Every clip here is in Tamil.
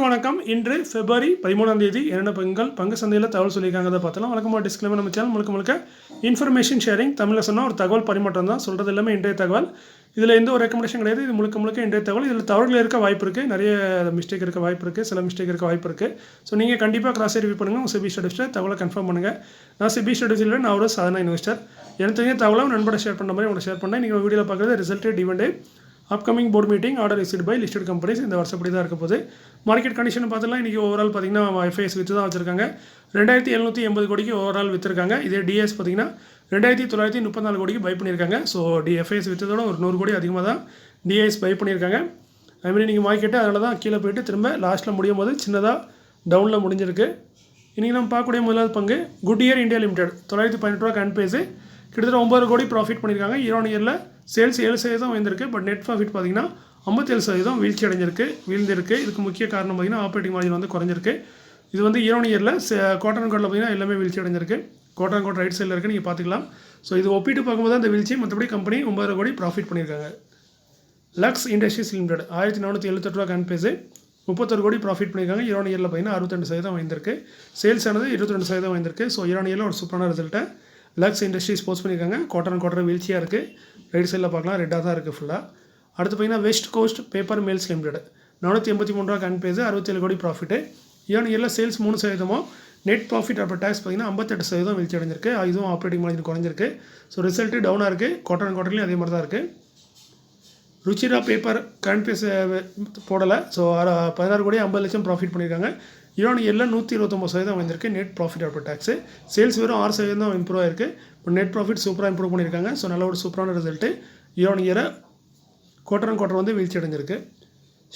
அனைவருக்கும் வணக்கம். இன்று பிப்ரவரி 13ஆம் தேதி என்னென்ன பங்கு சந்தையில் தகவல் சொல்லியிருக்காங்க பார்த்தலாம். வழக்கமாக டிஸ்க்ளைமர் நம்ம சேனல் முழுக்க இன்ஃபர்மேஷன் ஷேரிங், தமிழில் சொன்னால் ஒரு தகவல் பரிமாற்றம் தான். சொல்கிறது எல்லாமே இன்றைய தகவல். இதில் எந்த ஒரு ரெக்கமெண்டேஷன் கிடையாது. இது முழுக்க இன்றைய தகவல். இதில் தவறுகள் இருக்க வாய்ப்பு இருக்குது, நிறைய மிஸ்டேக் இருக்க வாய்ப்பு இருக்குது, சில மிஸ்டேக் இருக்க வாய்ப்பு இருக்குது. ஸோ நீங்கள் கண்டிப்பாக கிராஸ் ரிவ்யூ பண்ணுங்கள். உங்கள் சிபி ஸ்டடிஸ்ட்டை தகவலை கன்ஃபார்ம் பண்ணுங்கள். நான் சிபி ஸ்டடிஸில் நான் ஒரு சாதாரண இன்வெஸ்டர். எனக்கு தெரிஞ்ச தகவலை நண்பரை ஷேர் பண்ணுற மாதிரி உங்களை ஷேர் பண்ணேன். நீங்கள் வீடியோவில் பார்க்குறது ரிசல்ட்டு டிவெண்டே upcoming board meeting order received by listed companies. இந்த வருஷப்படி தான் இருக்க போது. மார்க்கெட் கண்டிஷன் பார்த்தலாம். இன்றைக்கி ஓவரால் பார்த்தீங்கன்னா எஃப்ஐஎஸ் விற்று தான் வச்சிருக்காங்க. 2780 கோடிக்கு ஓவரால் விற்றுருக்காங்க. இதே டிஎஸ் பார்த்தீங்கன்னா 2934 கோடிக்கு பை பண்ணியிருக்காங்க. ஸோ எஃப்ஐஎஸ் விற்றதோட ஒரு 100 கோடி அதிகமாக தான் டிஎஸ் பை பண்ணியிருக்காங்க. அதுமாதிரி நீங்கள் மார்க்கெட்டு அதனால தான் கீழே போயிட்டு திரும்ப லாஸ்ட்டில் முடியும் போது சின்னதாக டவுனில் முடிஞ்சிருக்கு. இன்றைக்கி நம்ம பார்க்கக்கூடிய முதலாவது பங்கு குட்இயர் இந்தியா லிமிடெட் 918 ரூபா கன் பேஸு கிட்டத்தட்ட 9 கோடி ப்ராஃபிட் பண்ணியிருக்காங்க. இயரில் சேல்ஸ் 7% வந்திருக்கு. பட் நெட் ப்ராஃபிட் பார்த்தீங்கன்னா 57% வீழ்ச்சி வீழ்ந்திருக்கு. இதுக்கு முக்கிய காரணம் பார்த்தீங்கன்னா ஆப்ரேட்டிங் மார்ஜின் வந்து குறைஞ்சிருக்கு. இது வந்து இயரில் குவார்டர் அண்ட் குவார்டரில் பார்த்தீங்கன்னா எல்லாமே வீழ்ச்சி அடைஞ்சிருக்கு. குவார்டர் அண்ட் குவார்டர் ரைட் சைடில் இருக்குது, நீங்கள் பார்த்துக்கலாம். ஸோ இது ஒப்பிட்டு பார்க்கும்போது அந்த வீழ்ச்சி, மற்றபடி கம்பெனி 9 கோடி ப்ராஃபிட் பண்ணியிருக்காங்க. லக்ஸ் இண்டஸ்ட்ரீஸ் லிமிடெட் 1478 ரூபா கன் பேஸு 31 கோடி ப்ராஃபிட் பண்ணியிருக்காங்க. இயரில் பார்த்தீங்கன்னா 62% வந்திருக்கு. சேல்ஸ் ஆனது 22% வந்திருக்கு. ஸோ இயரில் ஒரு சூப்பரான ரிசல்ட்டை லக்ஸ் இண்டஸ்ட்ரீஸ் போஸ்ட் பண்ணியிருக்காங்க. குவார்டர் அண்ட் குவார்டர் வீழ்ச்சியாக இருக்குது. ரைட் சைடில் பார்க்கலாம், ரெட்டாக தான் இருக்குது ஃபுல்லாக. அடுத்து பார்த்தீங்கன்னா west coast paper mills limited 483 ரூபா கன் பேஸு 67 கோடி ப்ராஃபிட்டு. இயரில் sales 3%, net profit after tax பார்த்தீங்கன்னா 58% வீழ்ச்சி அடைஞ்சிருக்கு. இதுவும் ஆப்ரேட்டிங் மார்ஜின் குறைஞ்சிருக்கு. ஸோ ரிசல்ட்டு டவுனாக இருக்குது. குவார்டர் அண்ட் குவார்டர்லேயும் அதே மாதிரி தான் இருக்குது. ருச்சிரா பேப்பர் கரண்ட் பேஸ் போடலை. ஸோ 16 கோடி 50 லட்சம் ப்ராஃபிட் பண்ணியிருக்காங்க. இயரில் 129% வந்திருக்கு. Net profit after tax sales வெறும் 6% தான் இம்ப்ரூவ் ஆயிருக்கு. இப்போ நெட் ப்ராஃபிட் சூப்பராக இம்ப்ரூவ் பண்ணியிருக்காங்க. ஸோ நல்ல ஒரு சூப்பரான ரிசல்ட்டு. இயரை குவார்டர் அண்ட் குவார்டர் வந்து வீழ்ச்சி அடைஞ்சிருக்கு.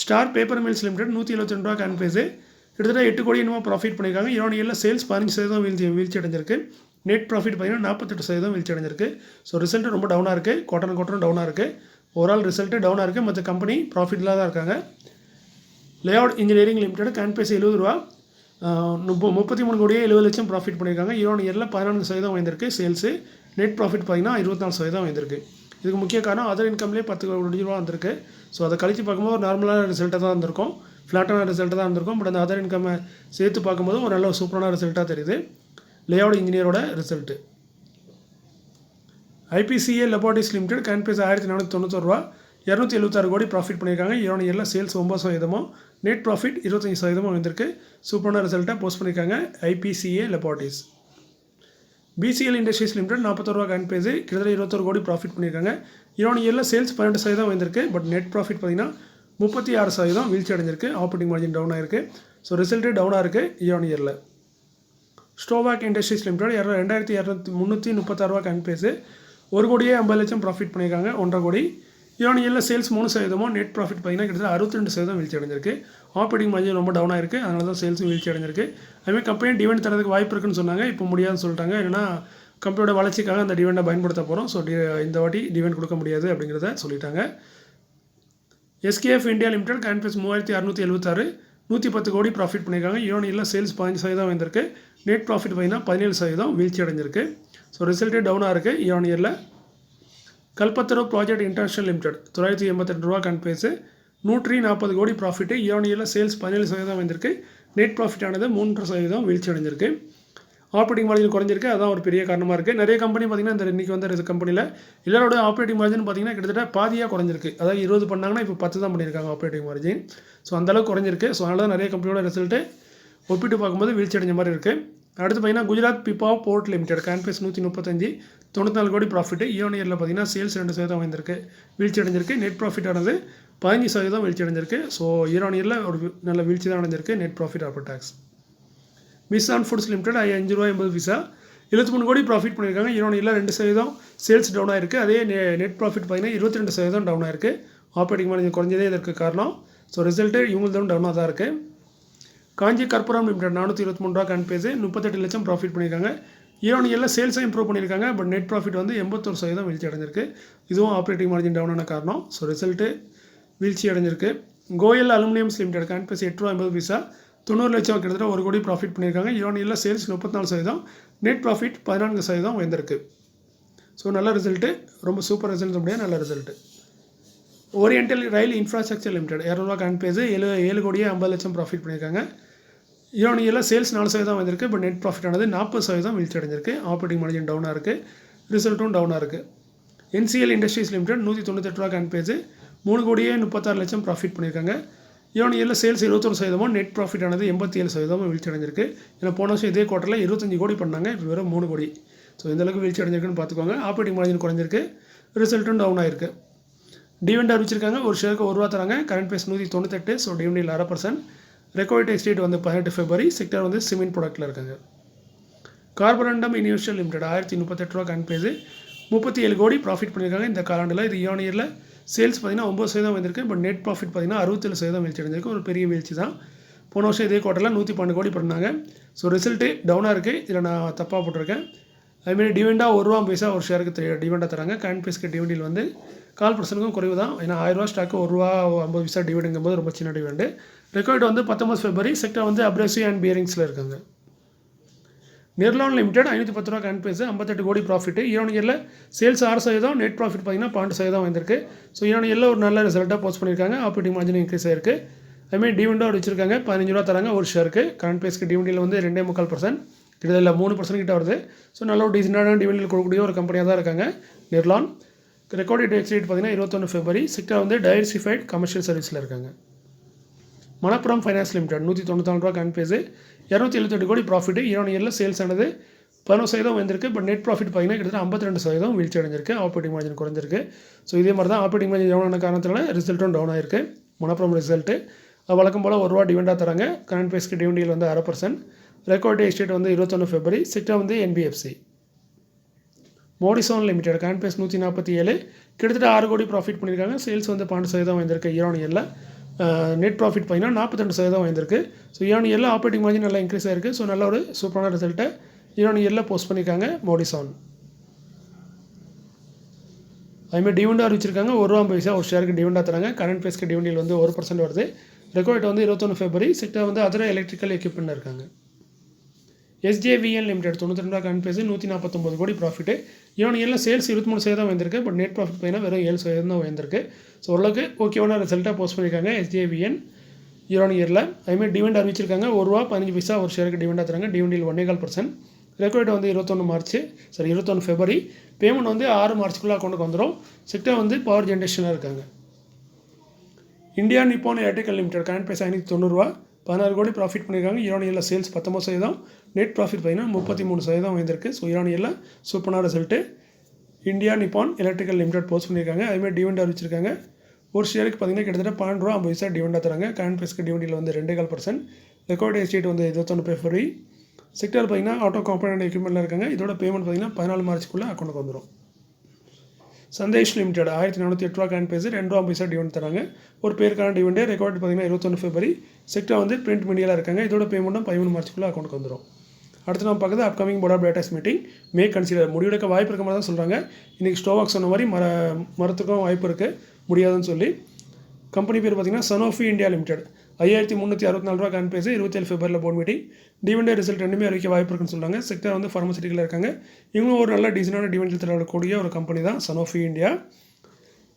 ஸ்டார் பேப்பர் மில்ஸ் லிமிடெட் 172 ரூபா கன் பேஸு கிட்டத்தட்ட 8 கோடி என்னமோ ப்ராஃபிட் பண்ணியிருக்காங்க. இயரில் சேல்ஸ் 15% வீழ்ச்சி அடைஞ்சிருக்கு. நெட் ப்ராஃபிட் பார்த்தீங்கன்னா 48% வீழ்ச்சி அடைஞ்சிருக்கு. ஸோ ரிசல்ட்டு ரொம்ப டவுனாக இருக்குது. குவார்டர் அண்ட் குவார்டரும் டவுனாக இருக்குது. ஓவரால் ரிசல்ட்டு டவுனாக இருக்குது. மற்ற கம்பெனி ப்ராஃபிட்டில் தான் இருக்காங்க. லேஅவுட் இன்ஜினியரிங் லிமிடெட் கேன் பேஸ் 70 ரூபா 33 கோடியே 70 லட்சம் ப்ராஃபிட் பண்ணியிருக்காங்க. இயரில் 14% வந்திருக்கு சேல்ஸு. நெட் ப்ராஃபிட் பார்த்தீங்கன்னா 24% வந்திருக்கு. இதுக்கு முக்கிய காரணம் அதர் இன்கம்லேயே 10 கோடி ரூபா வந்திருக்கு. ஸோ அதை கழித்து பார்க்கும்போது ஒரு நார்மலான ரிசல்ட்டாக தான் இருந்திருக்கும், ஃப்ளாட்டான ரிசல்ட்டாக தான் இருந்திருக்கும். பட் அந்த அதர் இன்கம்மை சேர்த்து பார்க்கும்போது ஒரு நல்ல சூப்பரான ரிசல்ட்டாக தெரியுது லேஅவுட் இன்ஜினியரோட ரிசல்ட்டு. ஐபிசிஏ லெபார்டரிஸ் லிமிடெட் கேன் பேஸ் 1491 ரூபா 276 கோடி ப்ராஃபிட் பண்ணியிருக்காங்க. இயரில் சேல்ஸ் 9%, நெட் ப்ராஃபிட் 25% வந்திருக்கு. சூப்பரான ரிசல்ட்டாக போஸ்ட் பண்ணியிருக்காங்க IPCA laboratories. PCl industries limited 41 ரூபா கன் பேஸு கிட்டத்தட்ட 21 கோடி ப்ராஃபிட் பண்ணியிருக்காங்க. இயரில் சேல்ஸ் 12% வந்திருக்கு. பட் நெட் ப்ராஃபிட் பார்த்தீங்கன்னா 36% வீழ்ச்சி அடைஞ்சிருக்கு. ஆப்ரேட்டிங் மார்ஜின் டவுனாக இருக்குது. ஸோ ரிசல்ட்டு டவுனாக இருக்குது இயரில். ஸ்டோவாக் இண்டஸ்ட்ரீஸ் லிமிடெட் 2336 ரூபா கன் பேஸு 1 கோடியே 50 லட்சம் ப்ராஃபிட் பண்ணியிருக்காங்க. 1.5 கோடி. இயரில் சேல்ஸ் 3%, நெட் ப்ராஃபிட் பார்த்தீங்கன்னா கிட்டத்தட்ட 62% வீழ்ச்சி அடைஞ்சிருக்கு. ஆப்ரேட்டிங் மார்ஜின் ரொம்ப டவுனாக இருக்குது. அதனால தான் சேல்ஸும் வீழ்ச்சி அடைஞ்சிருக்கு. அதுமாதிரி கம்பெனி டிவெண்ட் தரதுக்கு வாய்ப்பு இருக்குன்னு சொன்னாங்க. இப்போ முடியாதுன்னு சொல்லிட்டாங்க. ஏன்னா கம்பெனியோட வளர்ச்சிக்காக அந்த டிவெண்டை பயன்படுத்த போகிறோம். ஸோ இந்த வாட்டி டிவெண்ட் கொடுக்க முடியாது அப்படிங்கிறத சொல்லிட்டாங்க. எஸ்கேஎஃப் இந்தியா லிமிடெட் கேன் பேஸ் 3676 110 கோடி ப்ராஃபிட் பண்ணியிருக்காங்க. இயரில் சேல்ஸ் 15% வந்திருக்கு. நெட் ப்ராஃபிட் பார்த்தீங்கன்னா 17% வீழ்ச்சி அடைஞ்சிருக்கு. ஸோ ரிசல்ட்டு டவுனாக இருக்குது இயரில். கல்பத்தரு ப்ராஜெக்ட் இன்டர்நேஷனல் லிமிடெட் 982 ரூபா கன் பேஸு 140 கோடி ப்ராஃபிட்டு. இயரில் சேல்ஸ் 17% வந்திருக்கு. நெட் ப்ராஃபிட் ஆனது 3% வீழ்ச்சி அடைஞ்சிருக்கு. ஆப்ரேட்டிங் மார்ஜின் குறைஞ்சிருக்கு. அதுதான் ஒரு பெரிய காரணமாக இருக்குது. நிறைய கம்பெனி பார்த்திங்கன்னா இந்த இன்றைக்கி வந்து கம்பெனியில் எல்லாரோட ஆப்ரேட்டிங் மார்ஜின் பார்த்திங்கன்னா கிட்டத்தட்ட பாதியாக குறைஞ்சிருக்கு. அதாவது 20 பண்ணாங்கன்னா இப்போ 10 தான் பண்ணியிருக்காங்க ஆப்ரேட்டிங் மார்ஜின். ஸோ அந்தளவுக்கு குறைஞ்சிருக்கு. ஸோ அதனால தான் நிறைய கம்பெனியோட ரிசல்ட்டு ஒப்பிட்டு பார்க்கும்போது வீழ்ச்சி அடைஞ்ச மாதிரி இருக்குது. அடுத்து பார்த்தீங்கன்னா குஜராத் பிபா போர்ட் லிமிடெட் கேன் பேஸ் 135 94 கோடி ப்ராஃபிட்டு. இயரில் பார்த்தீங்கன்னா சேல்ஸ் 2% வந்திருக்கு, வீழ்ச்சி அடைஞ்சிருக்கு. நெட் ப்ராஃபிட் ஆனது 15% வீழ்ச்சி அடைஞ்சிருக்கு. ஸோ இயரில் ஒரு நல்ல வீழ்ச்சி தான் அடைஞ்சிருக்கு net profit after tax. Mishtann foods limited 5 ரூபா 80 பைசா 73 கோடி ப்ராஃபிட் பண்ணியிருக்காங்க. இயரில் 2% சேல்ஸ் டவுன் ஆயிருக்கு. அதே நெட் ப்ராஃபிட் பார்த்தீங்கன்னா 22% டவுன் ஆயிருக்கு. ஆப்ரேட்டிங் மார்ஜின் குறைஞ்சதே இதற்கு காரணம். ஸோ ரிசல்ட்டு இவங்களும் டவுனாக தான் இருக்குது. காஞ்சி கற்பூரம் லிமிடெட் 423 ரூபா கன் பேஸு 38 லட்சம் ப்ராஃபிட் பண்ணியிருக்காங்க. இயரில் சேல்ஸை இம்ப்ரூவ் பண்ணியிருக்காங்க. பட் நெட் ப்ராஃபிட் வந்து 81% வீழ்ச்சி அடைஞ்சிருக்கு. இதுவும் ஆப்ரேட்டிங் மார்ஜின் டவுனான காரணம். ஸோ ரிசல்ட்டு வீழ்ச்சி அடைஞ்சிருக்கு. கோயல் அலுமினியம்ஸ் லிமிடெட் கேன் பேஸ் 8 ரூபா 80 பைசா 90 லட்சம் கிட்டத்தட்ட 1 கோடி ப்ராஃபிட் பண்ணியிருக்காங்க. இயரில் சேல்ஸ் 34%, நெட் ப்ராஃபிட் 14% வந்திருக்கு. ஸோ நல்ல ரிசல்ட்டு, ரொம்ப சூப்பர் ரிசல்ட் முடியாது, நல்ல ரிசல்ட்டு. ஓரியண்டல் ரயில் இன்ஃப்ராஸ்ட்ரக்சர் லிமிடெட் 200 கரண்ட் பேஸ் 7 கோடியே 50 லட்சம் ப்ராஃபிட் பண்ணியிருக்காங்க. இயர்ல சேல்ஸ் 4% வந்திருக்கு. இப்போ நெட் ப்ராஃபிட் ஆனது 40% வீழ்ச்சி அடைஞ்சிருக்கு. ஆப்ரேட்டிங் மார்ஜின் டவுனாக இருக்குது, ரிசல்ட்டும் டவுனாக இருக்குது. NCL industries limited 198 current base 3 கோடியே 36 லட்சம் ப்ராஃபிட் பண்ணியிருக்காங்க. இயர்ல சேல்ஸ் 21%, நெட் ப்ராஃபிட் ஆனது 87% வீழ்ச்சி அடைஞ்சிருக்கு. ஏன்னா போன வருஷம் இதே குவார்ட்டரில் 25 கோடி பண்ணாங்க, இப்போ வெறும் 3 கோடி. ஸோ இந்தளவுக்கு வீழ்ச்சி அடைஞ்சிருக்குன்னு பார்த்துக்கோங்க. ஆப்ரேட்டிங் மார்ஜின் குறைஞ்சிருக்கு, ரிசல்ட்டும் டவுன் ஆயிருக்கு. டிவிடெண்ட் அறிவிச்சிருக்காங்க, ஒரு ஷேருக்கு ₹1 தராங்க. Current base 198. So dividend 1/2%. Record tax date வந்து 18 February. செக்டர் வந்து சிமெண்ட் ப்ராடக்ட்டில் இருக்காங்க. Carborundum universal limited 1038 current base 37 crore profit பண்ணியிருக்காங்க இந்த காலாண்டில். இது இயர்ல சேல்ஸ் பார்த்தீங்கன்னா 9% வந்திருக்கு. பட் நெட் ப்ராஃபிட் பார்த்தீங்கன்னா 67% வீழ்ச்சி அடைஞ்சிருக்கு. ஒரு பெரிய வீழ்ச்சி தான். போன வருஷம் இதே குவார்ட்டரில் 112 கோடி பண்ணாங்க. ஸோ ரிசல்ட்டு டவுனாக இருக்குது. இதில் நான் தப்பாக போட்டிருக்கேன். அதுமாரி டிவிடெண்டாக ₹1 ஒரு ஷேருக்கு டிவிடெண்டாக தராங்க. கரண்ட் பேஸ்க்கு டிவிடெண்ட் வந்து 4% குறைவு தான். ஏன்னா ₹1000 ஸ்டாக்கு ₹1.50 டிவிடெண்டுங்கும் போது ரொம்ப சின்ன டிவிடெண்டு. ரெக்கார்டு வந்து 19 February. செக்டர் வந்து அப்ரேசிவ் அண்ட் பியரிங்ஸில் இருக்காங்க. நிர்லான் லிமிடெட் 510 கரண்ட் பேஸ் 58 கோடி ப்ராஃபிட். இயர்ல சேல்ஸ் 6%, நெட் ப்ராஃபிட் பார்த்தீங்கன்னா 12% வந்திருக்கு. ஸோ இயர்ல ஒரு நல்ல ரிசல்ட்டாக போஸ்ட் பண்ணியிருக்காங்க. ஆப்ரேட்டிங் மார்ஜின் இன்க்ரீஸ் ஆயிருக்கு. அதுமாதிரி டிவிடெண்டாக வச்சிருக்காங்க. ₹15 தராங்க ஒரு ஷேருக்கு. கரண்ட் பேஸ்க்கு டிவிடெண்டில் வந்து 2.25%, கிட்டத்தட்ட 3% கிட்ட வருது. ஸோ நல்ல ஒரு டீசெண்டான டிவிடெண்ட் கொடுக்கக்கூடிய ஒரு கம்பெனியாக தான் இருக்காங்க நிர்லான். ரெக்கார்டு டேக்ஸ் டேட் பார்த்தீங்கன்னா 21 February. செக்டர் வந்து டைவர்சிஃபைட் கமர்ஷியல் சர்வீஸில் இருக்காங்க. Manappuram finance limited 194 current base 278 crore profit. இயர்ல சேல்ஸ் ஆனது 11% வந்திருக்கு. பட் நெட் ப்ராஃபிட் பார்த்தீங்கன்னா கிட்டத்தட்ட 52% வீழ்ச்சி அடைஞ்சிருக்கு. ஆப்ரேட்டிங் மார்ஜின் குறைஞ்சிருக்கு. ஸோ இதே மாதிரி தான் ஆப்ரேட்டிங் மார்ஜின் டவுனான காரணத்தினால ரிசல்ட்டும் டவுன் ஆயிருக்கு. மணப்புரம் ரிசல்ட்டு வழக்கம் போல் ₹1 டிவிடெண்டாக தராங்க. கரண்ட் பேஸ்க்கு டிவிடெண்ட் வந்து 1/2%. ரெக்கார்ட் டேக்ஸ் டேட் வந்து 21 February. செக்டர் வந்து NBFC. மோடிசோன் லிமிடெட் கரண்ட் பேஸ் 147, கிட்டத்தட்ட 6 கோடி ப்ராஃபிட் பண்ணியிருக்காங்க. சேல்ஸ் வந்து 12% வந்திருக்கு. இயர்ல நெட் ப்ராஃபிட் பார்த்தீங்கன்னா 42% வந்திருக்கு. ஸோ இயர்ல ஆப்ரேட்டிங் மார்ஜின் நல்லா இன்க்ரீஸ் ஆயிருக்கு. ஸோ நல்ல ஒரு சூப்பரான ரிசல்ட்டை இயர்ல போஸ்ட் பண்ணியிருக்காங்க மோடிசோன். அதுமாதிரி டிவிடெண்ட் அறிவிச்சிருக்காங்க. ₹1 ஒரு ஷேருக்கு டிவிடெண்டாக தராங்க. கரண்ட் பேஸ்க்கு டிவிடெண்ட் வந்து 1% வருது. ரெக்கார்ட் வந்து 21 February. செக்டர் வந்து அதர் எலக்ட்ரிக்கல் எக்யூப்மெண்ட் இருக்காங்க. SJVN லிமிடெட் 92 கரண்ட் பேஸ் 149 கோடி ப்ராஃபிட். இயர்ல சேல்ஸ் 23% வந்திருக்கு. பட் நெட் ப்ராஃபிட் பார்த்தீங்கன்னா வெறும் 7% தான் வந்திருக்கு. ஸோ ஓரளவுக்கு ஓகேவான ரிசல்ட்டாக போஸ்ட் பண்ணியிருக்காங்க SJVN இயர்ல. அதுமாதிரி டிவிடெண்ட் அறிவிச்சிருக்காங்க. ₹1.15 ஒரு ஷேருக்கு டிவிடெண்டாக தராங்க. டிவிடெண்ட் 1.25%. ரெக்கார்டு வந்து 21 February. பேமெண்ட் வந்து 6 மார்ச்சுக்குள்ளே அக்கௌண்ட்டுக்கு வந்துடும். செக்டர் வந்து பவர் ஜென்ரேஷனாக இருக்காங்க. இந்தியா நிப்பான் எலக்ட்ரிக்கல் லிமிடெட் கரண்ட் பேஸ் 590, 16 கோடி ப்ராஃபிட் பண்ணியிருக்காங்க. இயர்ல சேல்ஸ் 19%, நெட் ப்ராஃபிட் பார்த்தீங்கன்னா 33% வந்திருக்கு. ஸோ இயர்ல சூப்பரான ரிசல்ட்டு இந்தியா நிப்பான் எலக்ட்ரிக்கல் லிமிடெட் போஸ்ட் பண்ணியிருக்காங்க. அதுமாதிரி டிவிடெண்ட் அறிவிச்சிருக்காங்க. ஒரு ஷேருக்கு பார்த்தீங்கன்னா கிட்டத்தட்ட ₹12.50 டிவிடெண்டாக தராங்க. கரண்ட் பேஸ்க்கு டிவிடெண்ட் வந்து 2.25%. ரெக்கார்ட் டேக்ஸ் டேட் வந்து 21 February. செக்டர் பார்த்தீங்கன்னா ஆட்டோ காம்பனன்ட் எக்யூப்மெண்ட்டில் இருக்காங்க. இதோட பேமெண்ட் பார்த்தீங்கன்னா 14 மார்ச்சுக்குள்ளே அக்கௌண்ட்டுக்கு வந்துடும். Sandesh limited 1408 current base ₹2 dividend தராங்க. ஒரு பேருக்கான டிவிடெண்ட். ரெக்கார்டு பார்த்தீங்கன்னா 21 February. செக்டர் வந்து பிரிண்ட் மீடியாவில் இருக்காங்க. இதோட பேமெண்ட்டும் 13 மார்ச்சுக்குள்ளே அக்கௌண்ட்டுக்கு வந்துடும். அடுத்து நம்ம பார்க்குறது upcoming board of directors meeting may consider. முடிவெடுக்க வாய்ப்பு இருக்க மாதிரி தான் சொல்கிறாங்க. இன்றைக்கி ஸ்டோவாக் சொன்ன மாதிரி மரத்துக்கும் வாய்ப்பு இருக்குது, முடியாதுன்னு சொல்லி. கம்பெனி பேர் பார்த்தீங்கன்னா Sanofi India limited 5364 current base 27 February board meeting. Dividend result ரெண்டுமே அறிவிக்க வாய்ப்பு இருக்குன்னு சொல்கிறாங்க. செக்டர் வந்து ஃபார்மசிட்டிக்கில் இருக்காங்க. இவங்களும் ஒரு நல்ல டீசெண்டான டிவிடெண்ட் தரக்கூடிய ஒரு கம்பெனி தான் சனோஃபி இந்தியா.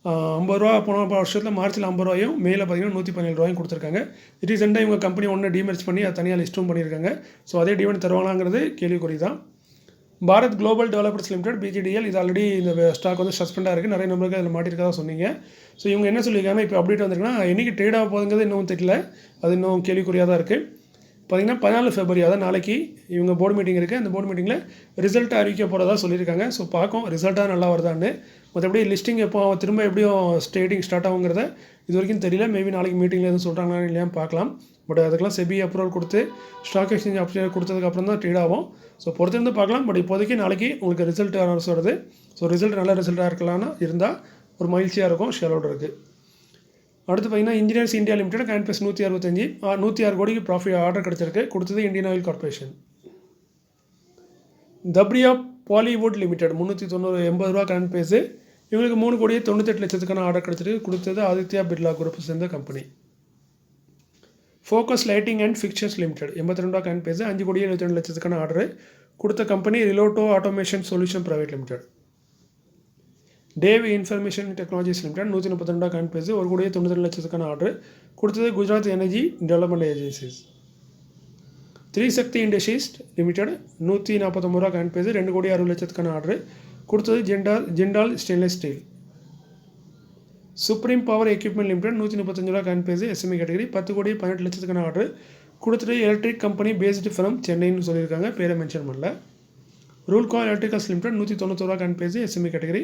₹50 போன வருஷத்தில் மார்ச்சில் ₹50, மேல பார்த்தீங்கன்னா ₹117 கொடுத்துருக்காங்க. ரீசெண்டாக இவங்க கம்பெனி ஒன்று டிமெர்ஜ் பண்ணி அதை தனியாக லிஸ்ட்டும் பண்ணியிருக்காங்க. ஸோ அதே டிவிடெண்ட் தருவாங்களாங்கிறது கேள்விக்குறி தான். Bharat global developers limited BGDL இது ஆல்ரெடி இந்த ஸ்டாக் வந்து சஸ்பெண்டாக இருக்குது. நிறைய நம்பருக்கு அதில் மாட்டிருக்கதா சொன்னீங்க. ஸோ இவங்க என்ன சொல்லியிருக்காங்கன்னா இப்போ அப்டேட் வந்திருக்குன்னா என்றைக்கு ட்ரேட் ஆக போகுதுங்கிறது இன்னும் தெரியல. அது இன்னும் கேள்விக்குறியாக தான் இருக்குது. பார்த்தீங்கன்னா 14 February அதான் நாளைக்கு இவங்க போர்டு மீட்டிங் இருக்குது. அந்த போர்டு மீட்டிங்கில் ரிசல்ட் அறிவிக்க போகிறதா சொல்லியிருக்காங்க. ஸோ பார்க்கும் ரிசல்ட்டாக நல்லா வருதான்னு. மற்றபடி லிஸ்டிங் எப்போ திரும்ப எப்படியும் ட்ரேடிங் ஸ்டார்ட் ஆகுங்கிறத இது வரைக்கும் தெரியல. மேபி நாளைக்கு மீட்டிங்கில் எதுவும் சொல்கிறாங்களா இல்லையா பார்க்கலாம். பட் அதுக்கெல்லாம் செபி அப்ரூவல் கொடுத்து ஸ்டாக் எக்ஸ்சேஞ்ச் அப்ரூவல் கொடுத்ததுக்கப்புறம் தான் ட்ரேட் ஆகும். ஸோ பொறுத்திருந்து பார்க்கலாம். பட் இப்போதைக்கு நாளைக்கு உங்களுக்கு ரிசல்ட் வருது. ஸோ ரிசல்ட் நல்ல ரிசல்ட்டாக இருக்கலாம்னு இருந்தால் ஒரு மகிழ்ச்சியாக இருக்கும் ஷேர் ஹோல்டருக்கு. அடுத்து பார்த்தீங்கன்னா engineers India limited current base 165, 106 கோடிக்கு ப்ராஃபிட் ஆர்டர் கிடச்சிருக்கு. கொடுத்தது Indian oil corporation. Dhabriya Polywood limited 380 current base. இவங்களுக்கு 3,98 லட்சத்துக்கான ஆர்டர் கிடச்சிருக்கு. கொடுத்தது ஆதித்யா பிர்லா குரூப் சேர்ந்த company. Focus lighting and fixtures limited 82 current base. 5,72 லட்சத்துக்கான ஆர்டர் கொடுத்த கம்பெனி ரிலோட்டோ automation solution private limited. Dev information technologies limited 132 current price, 1,92 லட்சத்துக்கான ஆர்டர் கொடுத்தது Gujarat energy development agencies. த்ரீசக்தி industries limited 149 current price, 2,60 லட்சத்துக்கான ஆர்டர் கொடுத்தது Jindal stainless steel. Supreme power equipment limited 135 current price, SME category 10,18 லட்சத்துக்கான ஆர்டர் கொடுத்துட்டு எலக்ட்ரிக் கம்பெனி பேஸ்டு ஃப்ரம் சென்னைன்னு சொல்லியிருக்காங்க, பேரை மென்ஷன் பண்ணல. ரூல்கான் electricals limited 191 current price, SME category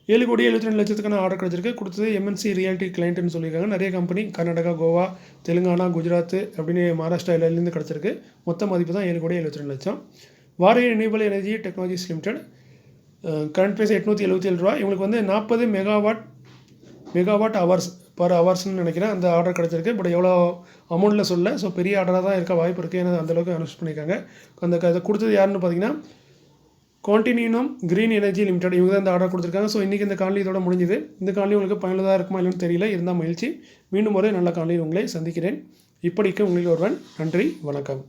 7,72 லட்சத்துக்கான ஆர்டர் கிடச்சிருக்கு. கொடுத்தது எம்என்சி ரியாலிட்டி கிளைண்ட்டுன்னு சொல்லியிருக்காங்க. நிறைய கம்பெனி கர்நாடகா, கோவா, தெலுங்கானா, குஜராத் அப்படின்னு மகாராஷ்டிரா எல்லாத்துலேருந்து கிடச்சிருக்கு. மொத்த மதிப்பு தான் 7,72 லட்சம். Waaree renewable energy technologies limited current price 877 ரூபா. இவங்களுக்கு வந்து 40 மெகாவாட் ஹவர்ஸ் பர் ஹவர்ஸ்னு நினைக்கிறேன் அந்த ஆர்டர் கிடச்சிருக்கு. பட் எவ்வளோ அமௌண்ட்டில் சொல்ல, ஸோ பெரிய ஆர்டராக தான் இருக்க வாய்ப்பு இருக்குது. ஏன்னா அந்தளவுக்கு அனௌன்ஸ் பண்ணியிருக்காங்க. அதை கொடுத்தது யாருன்னு பார்த்தீங்கன்னா கான்டினியூம் கிரீன் எனர்ஜி லிமிடெட், இவங்க தான் இந்த ஆர்டர் கொடுத்துருக்காங்க. ஸோ இன்றைக்கி இந்த காணொலி இதோட முடிஞ்சுது. இந்த காணொலி உங்களுக்கு பயனுள்ளதாக இருக்குமா இல்லைன்னு தெரியல, இருந்தால் மகிழ்ச்சி. மீண்டும் ஒரு நல்ல காணொலியில் உங்களை சந்திக்கிறேன். இப்படிக்கு உங்களில் ஒருவன். நன்றி, வணக்கம்.